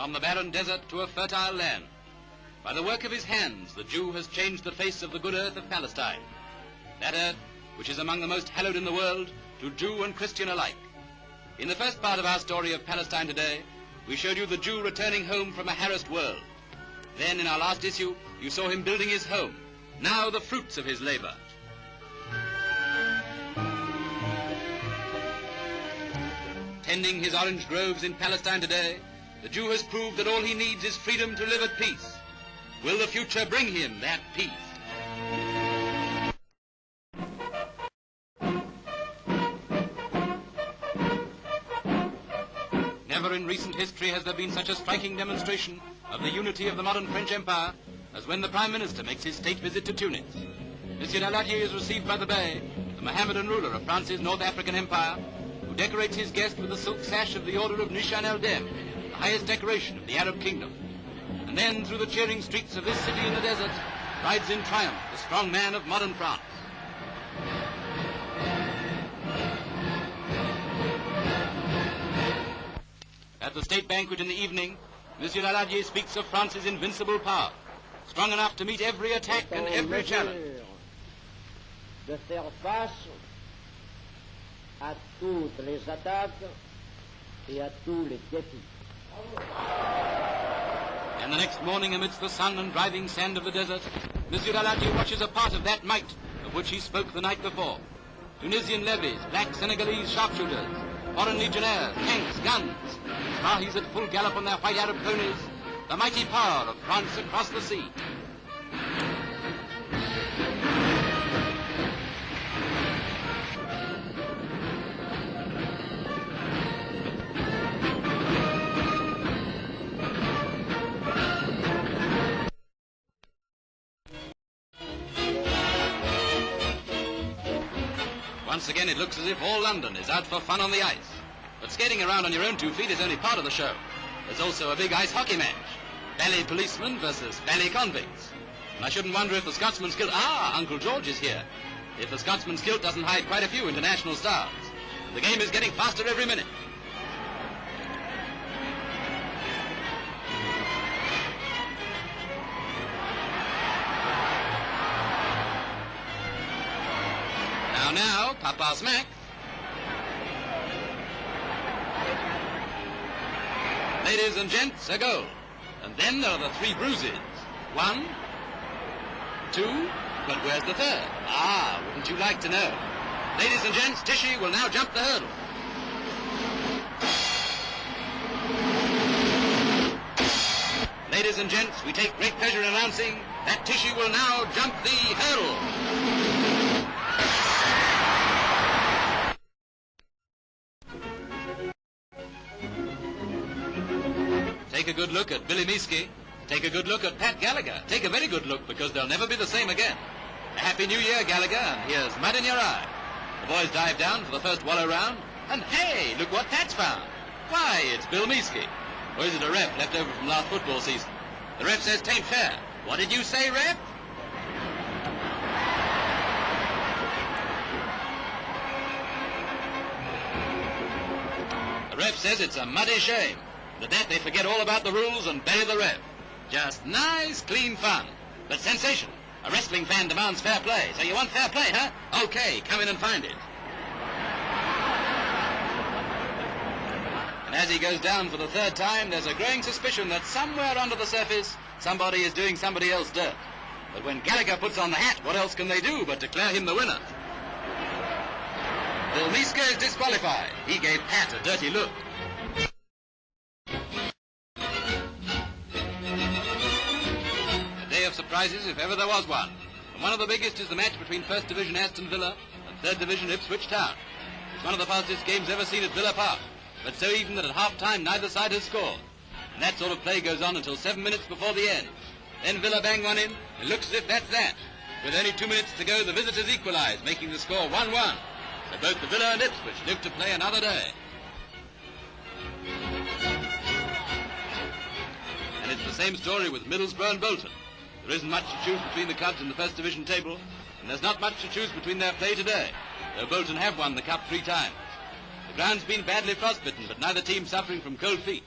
from the barren desert to a fertile land. By the work of his hands, the Jew has changed the face of the good earth of Palestine. That earth, which is among the most hallowed in the world, to Jew and Christian alike. In the first part of our story of Palestine today, we showed you the Jew returning home from a harassed world. Then, in our last issue, you saw him building his home. Now the fruits of his labor. Tending his orange groves in Palestine today, the Jew has proved that all he needs is freedom to live at peace. Will the future bring him that peace? Never in recent history has there been such a striking demonstration of the unity of the modern French Empire as when the Prime Minister makes his state visit to Tunis. Monsieur Daladier is received by the Bey, the Mohammedan ruler of France's North African Empire, who decorates his guest with the silk sash of the Order of Nishan el-Dem, the highest decoration of the Arab kingdom. And then, through the cheering streets of this city in the desert, rides in triumph the strong man of modern France. At the state banquet in the evening, Monsieur Daladier speaks of France's invincible power, strong enough to meet every attack and every challenge. De faire face à toutes les attaques et à tous les défis. And the next morning, amidst the sun and driving sand of the desert, Monsieur Daladier watches a part of that might of which he spoke the night before. Tunisian levies, black Senegalese sharpshooters, foreign legionnaires, tanks, guns, Mahis at full gallop on their white Arab ponies, the mighty power of France across the sea. Once again, it looks as if all London is out for fun on the ice. But skating around on your own 2 feet is only part of the show. There's also a big ice hockey match. Ballet policemen versus ballet convicts. And I shouldn't wonder if the Scotsman's kilt... Ah, Uncle George is here. If the Scotsman's kilt doesn't hide quite a few international stars. The game is getting faster every minute. Now, Papa Smack. Ladies and gents, a goal. And then there are the 3 bruises. 1, 2, but where's the third? Ah, wouldn't you like to know? Ladies and gents, Tishy will now jump the hurdle. Ladies and gents, we take great pleasure in announcing that Tishy will now jump the hurdle. Take a good look at Billy Meesky. Take a good look at Pat Gallagher. Take a very good look, because they'll never be the same again. A Happy New Year, Gallagher, and here's mud in your eye. The boys dive down for the first wallow round, and hey, look what Pat's found. Why, it's Bill Meesky. Or is it a ref left over from last football season? The ref says 'tain't fair. What did you say, ref? The ref says it's a muddy shame. At that, they forget all about the rules and bury the ref. Just nice, clean fun. But sensation. A wrestling fan demands fair play. So you want fair play, huh? Okay, come in and find it. And as he goes down for the 3rd time, there's a growing suspicion that somewhere under the surface, somebody is doing somebody else dirt. But when Gallagher puts on the hat, what else can they do but declare him the winner? Bill Meesky is disqualified. He gave Pat a dirty look. Of surprises, if ever there was one. And one of the biggest is the match between 1st Division Aston Villa and 3rd Division Ipswich Town. It's one of the fastest games ever seen at Villa Park, but so even that at half-time neither side has scored. And that sort of play goes on until 7 minutes before the end. Then Villa bang one in. It looks as if that's that. With only 2 minutes to go, the visitors equalise, making the score 1-1. So both the Villa and Ipswich live to play another day. And it's the same story with Middlesbrough and Bolton. There isn't much to choose between the clubs in the 1st Division table, and there's not much to choose between their play today, though Bolton have won the cup 3 times. The ground's been badly frostbitten, but neither team suffering from cold feet.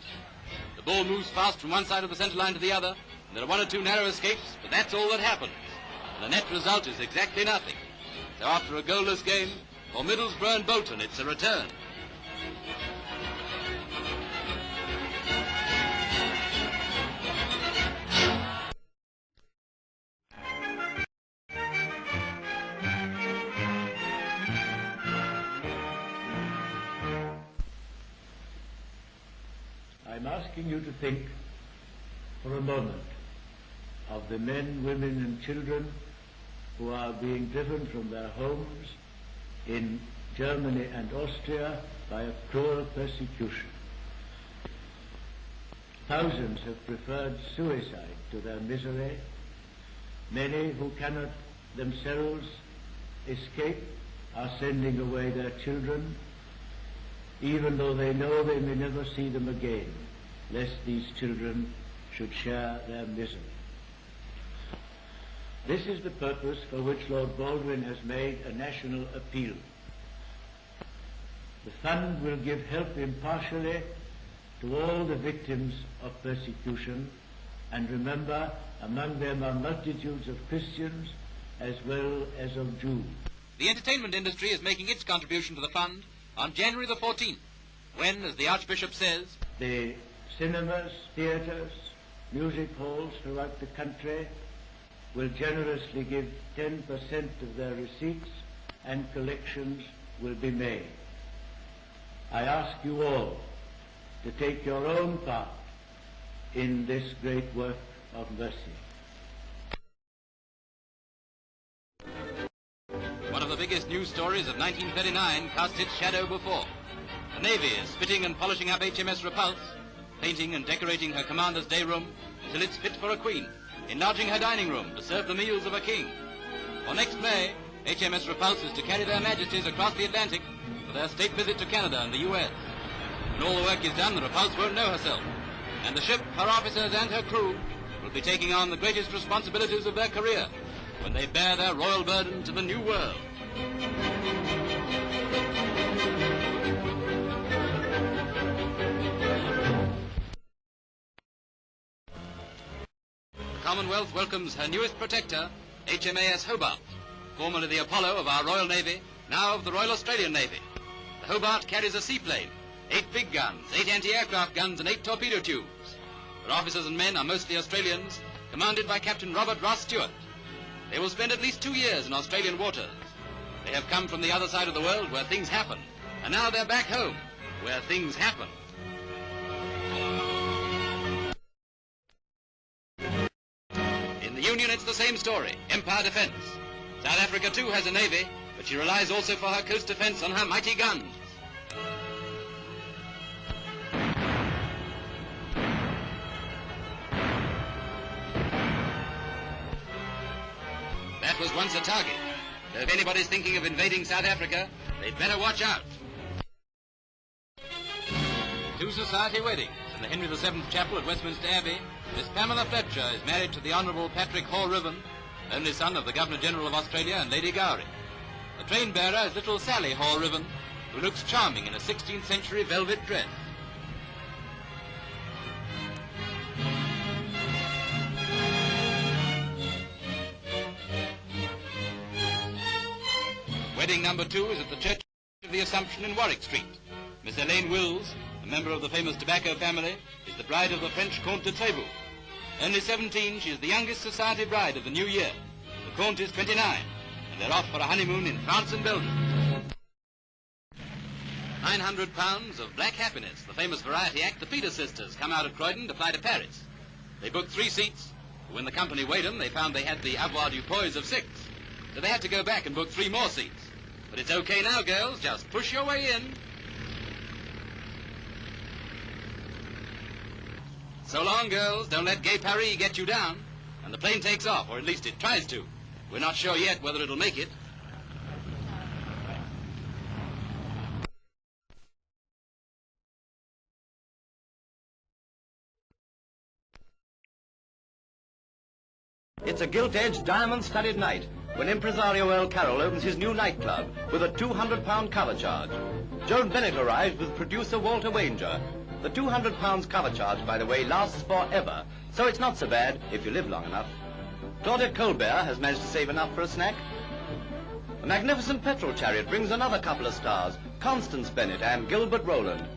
The ball moves fast from one side of the centre line to the other, and there are one or two narrow escapes, but that's all that happens. And the net result is exactly nothing. So after a goalless game, for Middlesbrough and Bolton, it's a return. I'm asking you to think for a moment of the men, women and children who are being driven from their homes in Germany and Austria by a cruel persecution. Thousands have preferred suicide to their misery. Many who cannot themselves escape are sending away their children, even though they know they may never see them again, lest these children should share their misery. This is the purpose for which Lord Baldwin has made a national appeal. The fund will give help impartially to all the victims of persecution, and remember, among them are multitudes of Christians as well as of Jews. The entertainment industry is making its contribution to the fund on January the 14th, when, as the Archbishop says, the cinemas, theatres, music halls throughout the country will generously give 10% of their receipts and collections will be made. I ask you all to take your own part in this great work of mercy. One of the biggest news stories of 1939 casts its shadow before. The Navy is fitting and polishing up HMS Repulse, painting and decorating her commander's day room until it's fit for a queen, enlarging her dining room to serve the meals of a king. For next May, HMS Repulse is to carry their majesties across the Atlantic for their state visit to Canada and the US. When all the work is done, the Repulse won't know herself, and the ship, her officers and her crew will be taking on the greatest responsibilities of their career when they bear their royal burden to the new world. The Commonwealth welcomes her newest protector, HMAS Hobart, formerly the Apollo of our Royal Navy, now of the Royal Australian Navy. The Hobart carries a seaplane, 8 big guns, 8 anti-aircraft guns and 8 torpedo tubes. Her officers and men are mostly Australians, commanded by Captain Robert Ross Stewart. They will spend at least 2 years in Australian waters. They have come from the other side of the world where things happen, and now they're back home, where things happen. In the Union, it's the same story, empire defense. South Africa, too, has a navy, but she relies also for her coast defense on her mighty guns. That was once a target. So if anybody's thinking of invading South Africa, they'd better watch out. 2 society weddings in the Henry VII Chapel at Westminster Abbey. Miss Pamela Fletcher is married to the Honourable Patrick Hall-Riven, only son of the Governor-General of Australia and Lady Gowrie. The train bearer is little Sally Hall-Riven, who looks charming in a 16th century velvet dress. Wedding number 2 is at the Church of the Assumption in Warwick Street. Miss Elaine Wills, a member of the famous tobacco family, is the bride of the French Comte de Trévoux. Only 17, she is the youngest society bride of the new year. The Comte is 29, and they're off for a honeymoon in France and Belgium. £900 of black happiness, the famous variety act, the Peters sisters, come out of Croydon to fly to Paris. They booked 3 seats, but when the company weighed them, they found they had the avoir du poise of 6. So they had to go back and book 3 more seats. But it's okay now, girls. Just push your way in. So long, girls. Don't let Gay Paris get you down. And the plane takes off, or at least it tries to. We're not sure yet whether it'll make it. It's a gilt-edged, diamond-studded night when impresario Earl Carroll opens his new nightclub with a £200 cover charge. Joan Bennett arrives with producer Walter Wanger. The £200 cover charge, by the way, lasts forever, so it's not so bad if you live long enough. Claudette Colbert has managed to save enough for a snack. A magnificent petrol chariot brings another couple of stars, Constance Bennett and Gilbert Rowland.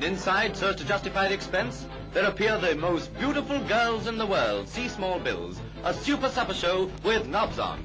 And inside, so as to justify the expense, there appear the most beautiful girls in the world. See small bills. A super supper show with knobs on.